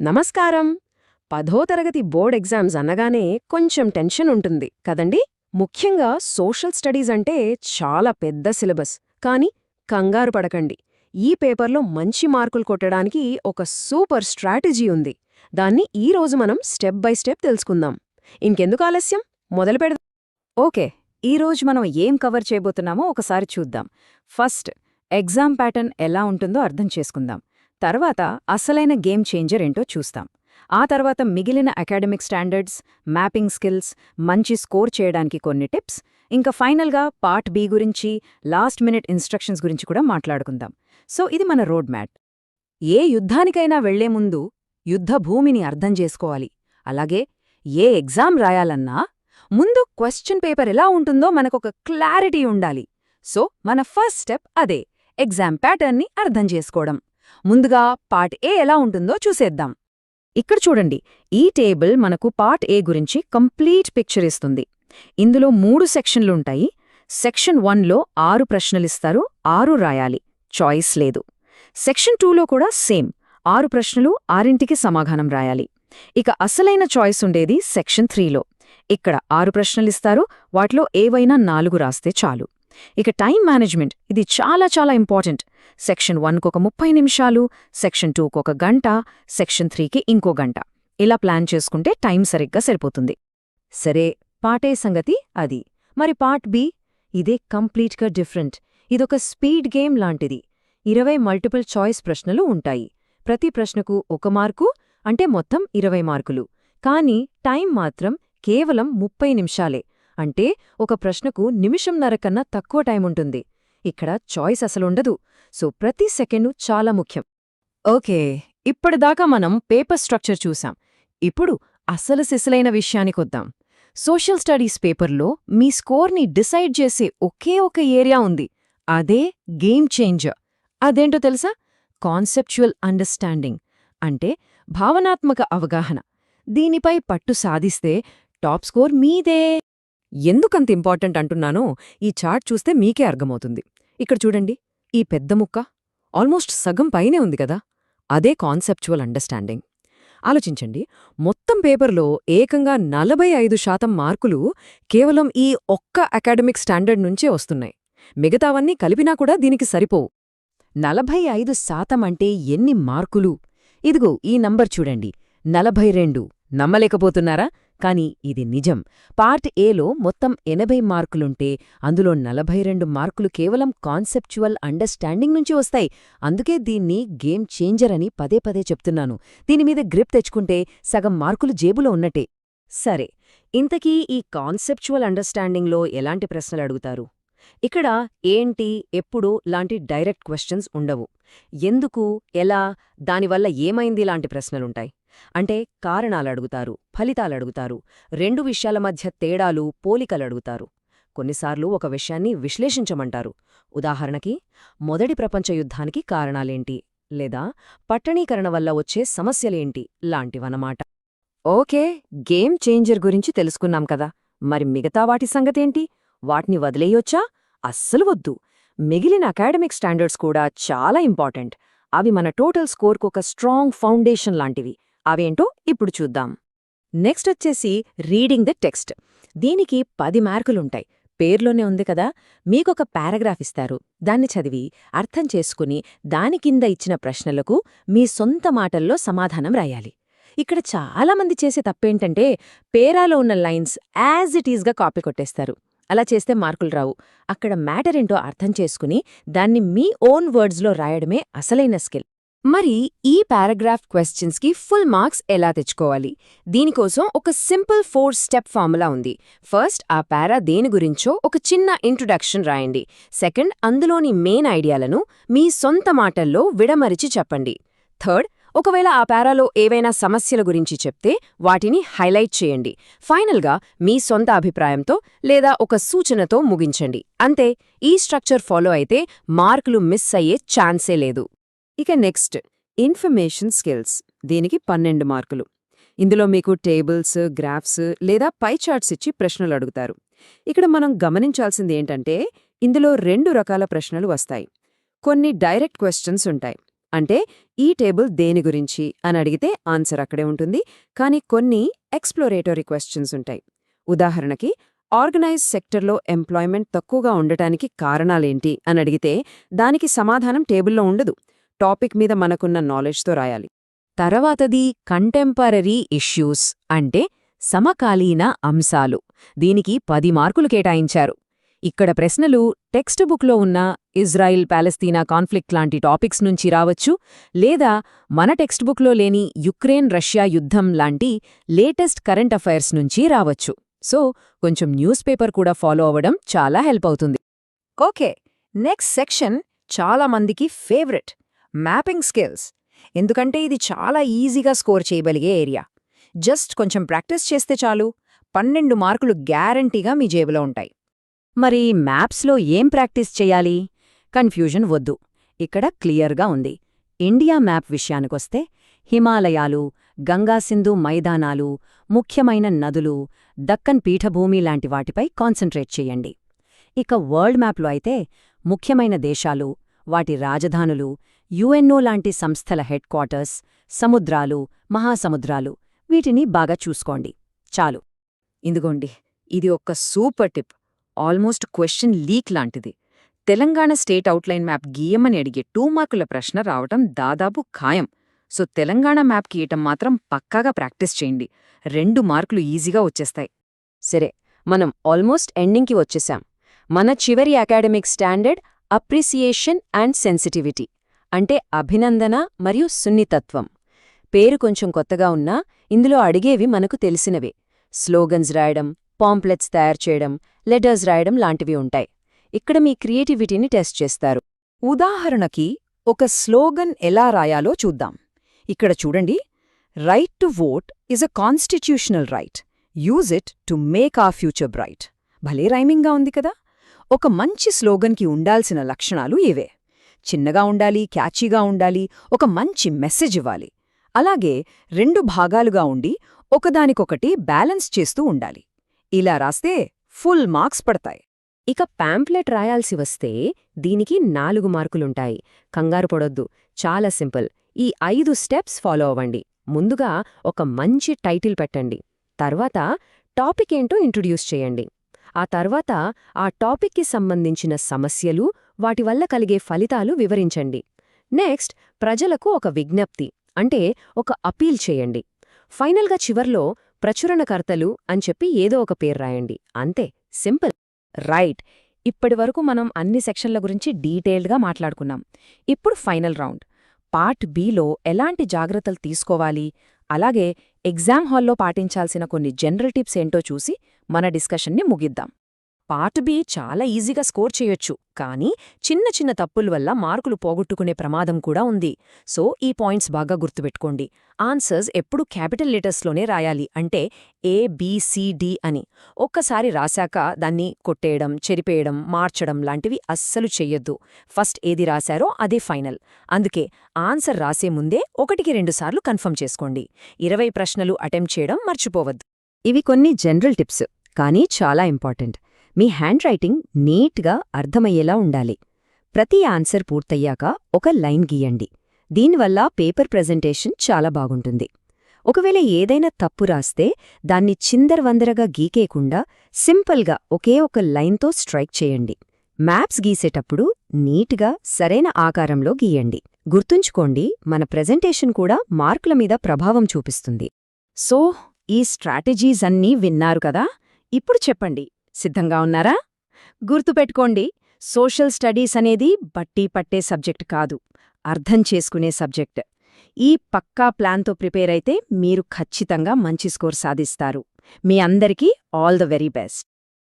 నమస్కారం. 10వ తరగతి బోర్డ్ ఎగ్జామ్స్ అన్నగానే కొంచెం టెన్షన్ ఉంటుంది కదండి. ముఖ్యంగా సోషల్ స్టడీస్ అంటే చాలా పెద్ద సిలబస్. కానీ కంగారు పడకండి, ఈ పేపర్లో మంచి మార్కులు కొట్టడానికి ఒక సూపర్ స్ట్రాటజీ ఉంది. దాన్ని ఈరోజు మనం స్టెప్ బై స్టెప్ తెలుసుకుందాం. ఇంకెందుకు ఆలస్యం, మొదలు పెడదాం. ఓకే, ఈరోజు మనం ఏం కవర్ చేయబోతున్నామో ఒకసారి చూద్దాం. ఫస్ట్, ఎగ్జామ్ ప్యాటర్న్ ఎలా ఉంటుందో అర్థం చేసుకుందాం. తర్వాత అసలైన గేమ్ చేంజర్ ఏంటో చూస్తాం. ఆ తర్వాత మిగిలిన అకాడమిక్ స్టాండర్డ్స్, మ్యాపింగ్ స్కిల్స్, మంచి స్కోర్ చేయడానికి కొన్ని టిప్స్, ఇంకా ఫైనల్గా పార్ట్ బి గురించి, లాస్ట్ మినిట్ ఇన్స్ట్రక్షన్స్ గురించి కూడా మాట్లాడుకుందాం. సో ఇది మన రోడ్ మ్యాప్. ఏ యుద్ధానికైనా వెళ్లే ముందు యుద్ధ భూమిని అర్థం చేసుకోవాలి. అలాగే ఏ ఎగ్జామ్ రాయాలన్నా ముందు క్వశ్చన్ పేపర్ ఎలా ఉంటుందో మనకొక క్లారిటీ ఉండాలి. సో మన ఫస్ట్ స్టెప్ అదే, ఎగ్జామ్ ప్యాటర్న్ని అర్థం చేసుకోవడం. ముందుగా పార్ట్ ఏ ఎలా ఉంటుందో చూసేద్దాం. ఇక్కడ చూడండి, ఈ టేబుల్ మనకు పార్ట్ ఏ గురించి కంప్లీట్ పిక్చర్ ఇస్తుంది. ఇందులో 3 సెక్షన్లుంటాయి. సెక్షన్ 1లో 6 ప్రశ్నలిస్తారు, 6 రాయాలి, చాయిస్ లేదు. సెక్షన్ 2లో కూడా సేమ్, 6 ప్రశ్నలు, 6ంటికి సమాధానం రాయాలి. ఇక అసలైన చాయిస్ ఉండేది సెక్షన్ 3లో. ఇక్కడ 6 ప్రశ్నలిస్తారు, వాటిలో ఏవైనా 4 రాస్తే చాలు. ఇక టైం మేనేజ్మెంట్, ఇది చాలా చాలా ఇంపార్టెంట్. సెక్షన్ 1కొక 30 నిమిషాలు, సెక్షన్ 2కొక గంట, సెక్షన్ 3కి ఇంకో గంట. ఇలా ప్లాన్ చేసుకుంటే టైం సరిగ్గా సరిపోతుంది. సరే, పార్ట్ ఏ సంగతి అది. మరి పార్ట్ బి? ఇదే కంప్లీట్గా డిఫరెంట్. ఇదొక స్పీడ్ గేమ్ లాంటిది. 20 మల్టిపుల్ చాయిస్ ప్రశ్నలు ఉంటాయి. ప్రతి ప్రశ్నకు 1 మార్కు, అంటే మొత్తం 20 మార్కులు. కానీ టైం మాత్రం కేవలం 30 నిమిషాలే. అంటే ఒక ప్రశ్నకు నిమిషంన్నర కన్నా తక్కువ టైం ఉంటుంది. ఇక్కడ చాయిస్ అసలుండదు. సో ప్రతి సెకండు చాలా ముఖ్యం. ఓకే, ఇప్పటిదాకా మనం పేపర్ స్ట్రక్చర్ చూసాం. ఇప్పుడు అసలు సిసలైన విషయానికొద్దాం. సోషల్ స్టడీస్ పేపర్లో మీ స్కోర్ని డిసైడ్ చేసే ఒకే ఒక ఏరియా ఉంది. అదే గేమ్ చేంజర్. అదేంటో తెలుసా? కాన్సెప్చువల్ అండర్స్టాండింగ్, అంటే భావనాత్మక అవగాహన. దీనిపై పట్టు సాధిస్తే టాప్ స్కోర్ మీదే. ఎందుకంత ఇంపార్టెంట్ అంటున్నానో ఈ చార్ట్ చూస్తే మీకే అర్థమవుతుంది. ఇక్కడ చూడండి, ఈ పెద్ద ముక్క ఆల్మోస్ట్ సగం పైనే ఉంది కదా, అదే కాన్సెప్చువల్ అండర్స్టాండింగ్. ఆలోచించండి, మొత్తం పేపర్లో ఏకంగా 45% మార్కులు కేవలం ఈ ఒక్క అకాడమిక్ స్టాండర్డ్ నుంచే వస్తున్నాయి. మిగతావన్నీ కలిపినా కూడా దీనికి సరిపోవు. 45% అంటే ఎన్ని మార్కులు? ఇదిగో ఈ నంబర్ చూడండి, 42. నమ్మలేకపోతున్నారా? కానీ ఇది నిజం. పార్ట్ ఏలో మొత్తం 80 మార్కులుంటే అందులో 42 మార్కులు కేవలం కాన్సెప్చువల్ అండర్స్టాండింగ్ నుంచి వస్తాయి. అందుకే దీన్ని గేమ్ చేంజర్ అని పదే పదే చెప్తున్నాను. దీనిమీద గ్రిప్ తెచ్చుకుంటే సగం మార్కులు జేబులో ఉన్నట్టే. సరే, ఇంతకీ ఈ కాన్సెప్చువల్ అండర్స్టాండింగ్లో ఎలాంటి ప్రశ్నలు అడుగుతారు? ఇక్కడ ఏంటి, ఎప్పుడు లాంటి డైరెక్ట్ క్వశ్చన్స్ ఉండవు. ఎందుకు, ఎలా, దానివల్ల ఏమైంది లాంటి ప్రశ్నలుంటాయి. అంటే కారణాలడుగుతారు, ఫలితాలడుగుతారు, 2 విషయాల మధ్య తేడాలు, పోలికలడుగుతారు. కొన్నిసార్లు ఒక విషయాన్ని విశ్లేషించమంటారు. ఉదాహరణకి, మొదటి ప్రపంచ యుద్ధానికి కారణాలేంటి, లేదా పట్టణీకరణ వల్ల వచ్చే సమస్యలేంటి లాంటివన్నమాట. ఓకే, గేమ్ చేంజర్ గురించి తెలుసుకున్నాం కదా. మరి మిగతా వాటి సంగతేంటి? వాటిని వదిలేయొచ్చా? అస్సలు వద్దు. మిగిలిన అకాడమిక్ స్టాండర్డ్స్ కూడా చాలా ఇంపార్టెంట్. అవి మన టోటల్ స్కోర్కొక స్ట్రాంగ్ ఫౌండేషన్ లాంటివి. అవేంటో ఇప్పుడు చూద్దాం. నెక్స్ట్ వచ్చేసి రీడింగ్ ద టెక్స్ట్. దీనికి 10 మార్కులుంటాయి. పేర్లోనే ఉంది కదా. మీకొక పారాగ్రాఫ్ ఇస్తారు, దాన్ని చదివి అర్థం చేసుకుని దాని కింద ఇచ్చిన ప్రశ్నలకు మీ సొంత మాటల్లో సమాధానం రాయాలి. ఇక్కడ చాలామంది చేసే తప్పేంటంటే పేరాలో ఉన్న లైన్స్ యాజ్ ఇట్ ఈజ్గా కాపీ కొట్టేస్తారు. అలా చేస్తే మార్కులు రావు. అక్కడ మ్యాటర్ ఏంటో అర్థం చేసుకుని దాన్ని మీ ఓన్ వర్డ్స్లో రాయడమే అసలైన స్కిల్. మరి ఈ పారాగ్రాఫ్ క్వశ్చన్స్కి ఫుల్ మార్క్స్ ఎలా తెచ్చుకోవాలి? దీనికోసం ఒక సింపుల్ 4 స్టెప్ ఫార్ములా ఉంది. ఫస్ట్, ఆ పారా దేని గురించో ఒక చిన్న ఇంట్రొడక్షన్ రాయండి. సెకండ్, అందులోని మెయిన్ ఐడియాలను మీ సొంత మాటల్లో విడమరిచి చెప్పండి. థర్డ్, ఒకవేళ ఆ పారాలో ఏవైనా సమస్యల గురించి చెప్తే వాటిని హైలైట్ చేయండి. ఫైనల్గా మీ సొంత అభిప్రాయంతో లేదా ఒక సూచనతో ముగించండి. అంతే, ఈ స్ట్రక్చర్ ఫాలో అయితే మార్కులు మిస్ అయ్యే ఛాన్సే లేదు. ఇక నెక్స్ట్, ఇన్ఫర్మేషన్ స్కిల్స్. దీనికి 12 మార్కులు. ఇందులో మీకు టేబుల్స్, గ్రాఫ్స్ లేదా పై చార్ట్స్ ఇచ్చి ప్రశ్నలు అడుగుతారు. ఇక్కడ మనం గమనించాల్సింది ఏంటంటే ఇందులో 2 రకాల ప్రశ్నలు వస్తాయి. కొన్ని డైరెక్ట్ క్వశ్చన్స్ ఉంటాయి, అంటే ఈ టేబుల్ దేని గురించి అని అడిగితే ఆన్సర్ అక్కడే ఉంటుంది, కానీ కొన్ని ఎక్స్ప్లోరేటరీ క్వశ్చన్స్ ఉంటాయి. ఉదాహరణకి ఆర్గనైజ్ సెక్టర్లో ఎంప్లాయ్మెంట్ తక్కువగా ఉండటానికి కారణాలేంటి అని అడిగితే దానికి సమాధానం టేబుల్లో ఉండదు, టాపిక్ మీద మనకున్న నాలెడ్జ్తో రాయాలి. తర్వాతది కంటెంపరరీ ఇష్యూస్ అంటే సమకాలీన అంశాలు. దీనికి 10 మార్కులు కేటాయించారు. ఇక్కడ ప్రశ్నలు టెక్స్ట్ బుక్లో ఉన్న ఇజ్రాయిల్ పాలస్తీనా కాన్ఫ్లిక్ట్ లాంటి టాపిక్స్ నుంచి రావచ్చు, లేదా మన టెక్స్ట్ బుక్లో లేని యుక్రెయిన్ రష్యా యుద్ధం లాంటి లేటెస్ట్ కరెంట్ అఫైర్స్ నుంచి రావచ్చు. సో కొంచెం న్యూస్ పేపర్ కూడా ఫాలో అవ్వడం చాలా హెల్ప్ అవుతుంది. ఓకే, నెక్స్ట్ సెక్షన్ చాలా మందికి ఫేవరెట్, మ్యాపింగ్ స్కిల్స్. ఎందుకంటే ఇది చాలా ఈజీగా స్కోర్ చేయగలిగే ఏరియా. జస్ట్ కొంచెం ప్రాక్టీస్ చేస్తే చాలు, 12 మార్కులు గ్యారంటీగా మీ జేబులో ఉంటాయి. మరి మ్యాప్స్లో ఏం ప్రాక్టీస్ చెయ్యాలి? కన్ఫ్యూజన్ వద్దు, ఇక్కడ క్లియర్గా ఉంది. ఇండియా మ్యాప్ విషయానికొస్తే హిమాలయాలు, గంగాసింధు మైదానాలు, ముఖ్యమైన నదులు, దక్కన్ పీఠభూమి లాంటి వాటిపై కాన్సంట్రేట్ చెయ్యండి. ఇక వరల్డ్ మ్యాప్లో అయితే ముఖ్యమైన దేశాలు, వాటి రాజధానులు, యుఎన్ఓ లాంటి సంస్థల హెడ్ క్వార్టర్స్, సముద్రాలు, మహాసముద్రాలు, వీటిని బాగా చూసుకోండి. చాలు. ఇదిగోండి, ఇది ఒక super tip, almost question leak లాంటిది. తెలంగాణ స్టేట్ అవుట్లైన్ మ్యాప్ గీయమని అడిగే 2 మార్కుల ప్రశ్న రావటం దాదాపు ఖాయం. సో తెలంగాణ మ్యాప్ గీయటం మాత్రం పక్కాగా ప్రాక్టీస్ చేయండి, 2 మార్కులు ఈజీగా వచ్చేస్తాయి. సరే, మనం ఆల్మోస్ట్ ఎండింగ్కి వచ్చేశాం. మన చివరి academic standard appreciation and sensitivity, అంటే అభినందన మరియు సున్నితత్వం. పేరు కొంచెం కొత్తగా ఉన్నా ఇందులో అడిగేవి మనకు తెలిసినవే. స్లోగన్స్ రాయడం, పాంప్లెట్స్ తయారు చేయడం, లెటర్స్ రాయడం లాంటివి ఉంటాయి. ఇక్కడ మీ క్రియేటివిటీని టెస్ట్ చేస్తారు. ఉదాహరణకి ఒక స్లోగన్ ఎలా రాయాలో చూద్దాం. ఇక్కడ చూడండి, right to vote is a constitutional right, use it to make our future bright. భలే రైమింగ్గా ఉంది కదా. ఒక మంచి స్లోగన్కి ఉండాల్సిన లక్షణాలు ఇవే. చిన్నగా ఉండాలి, క్యాచీగా ఉండాలి, ఒక మంచి మెసేజ్ ఇవ్వాలి. అలాగే 2 భాగాలుగా ఉండి ఒకదానికొకటి బ్యాలెన్స్ చేస్తూ ఉండాలి. ఇలా రాస్తే ఫుల్ మార్క్స్ పడతాయి. ఇక పాంప్లెట్ రాయాల్సి వస్తే దీనికి 4 మార్కులుంటాయి. కంగారు పడొద్దు, చాలా సింపుల్. ఈ 5 స్టెప్స్ ఫాలో అవ్వండి. ముందుగా ఒక మంచి టైటిల్ పెట్టండి. తర్వాత టాపిక్ ఏంటో ఇంట్రొడ్యూస్ చేయండి. ఆ తర్వాత ఆ టాపిక్కి సంబంధించిన సమస్యలు, వాటి వల్ల కలిగే ఫలితాలు వివరించండి. నెక్స్ట్ ప్రజలకు ఒక విజ్ఞప్తి, అంటే ఒక అపీల్ చేయండి. ఫైనల్గా చివర్లో ప్రచురణకర్తలు అని చెప్పి ఏదో ఒక పేరు రాయండి. అంతే, సింపుల్. రైట్, ఇప్పటివరకు మనం అన్ని సెక్షన్ల గురించి డీటెయిల్డ్గా మాట్లాడుకున్నాం. ఇప్పుడు ఫైనల్ రౌండ్, పార్ట్ బిలో ఎలాంటి జాగ్రత్తలు తీసుకోవాలి, అలాగే ఎగ్జామ్ హాల్లో పాటించాల్సిన కొన్ని జనరల్ టిప్స్ ఏంటో చూసి మన డిస్కషన్ని ముగిద్దాం. పార్ట్ బి చాలా ఈజీగా స్కోర్ చేయొచ్చు, కానీ చిన్న చిన్న తప్పుల వల్ల మార్కులు పోగొట్టుకునే ప్రమాదం కూడా ఉంది. సో ఈ పాయింట్స్ బాగా గుర్తుపెట్టుకోండి. ఆన్సర్స్ ఎప్పుడూ క్యాపిటల్ లెటర్స్లోనే రాయాలి, అంటే ABCD అని. ఒక్కసారి రాశాక దాన్ని కొట్టేయడం, చెరిపేయడం, మార్చడం లాంటివి అస్సలు చెయ్యొద్దు. ఫస్ట్ ఏది రాశారో అదే ఫైనల్. అందుకే ఆన్సర్ రాసే ముందే 1కి 2 సార్లు కన్ఫర్మ్ చేసుకోండి. 20 ప్రశ్నలు అటెంప్ట్ చేయడం మర్చిపోవద్దు. ఇవి కొన్ని జనరల్ టిప్స్, కానీ చాలా ఇంపార్టెంట్. మీ హ్యాండ్ రైటింగ్ నీట్గా అర్థమయ్యేలా ఉండాలి. ప్రతి ఆన్సర్ పూర్తయ్యాక ఒక లైన్ గీయండి. దీనివల్ల పేపర్ ప్రెజెంటేషన్ చాలా బాగుంటుంది. ఒకవేళ ఏదైనా తప్పు రాస్తే దాన్ని చిందరవందరగా గీకేయకుండా సింపుల్గా ఒకే ఒక లైన్తో స్ట్రైక్ చేయండి. మ్యాప్స్ గీసేటప్పుడు నీట్గా సరైన ఆకారంలో గీయండి. గుర్తుంచుకోండి, మన ప్రెజెంటేషన్ కూడా మార్కుల మీద ప్రభావం చూపిస్తుంది. సో ఈ స్ట్రాటజీస్ అన్నీ విన్నారు కదా. ఇప్పుడు చెప్పండి, సిద్ధంగా ఉన్నారా? గుర్తుపెట్టుకోండి, సోషల్ స్టడీస్ అనేది బట్టి పట్టే సబ్జెక్ట్ కాదు, అర్థం చేసుకునే సబ్జెక్ట్. ఈ పక్కా ప్లాన్తో ప్రిపేర్ అయితే మీరు ఖచ్చితంగా మంచి స్కోర్ సాధిస్తారు. మీ అందరికీ ఆల్ ద వెరీ బెస్ట్.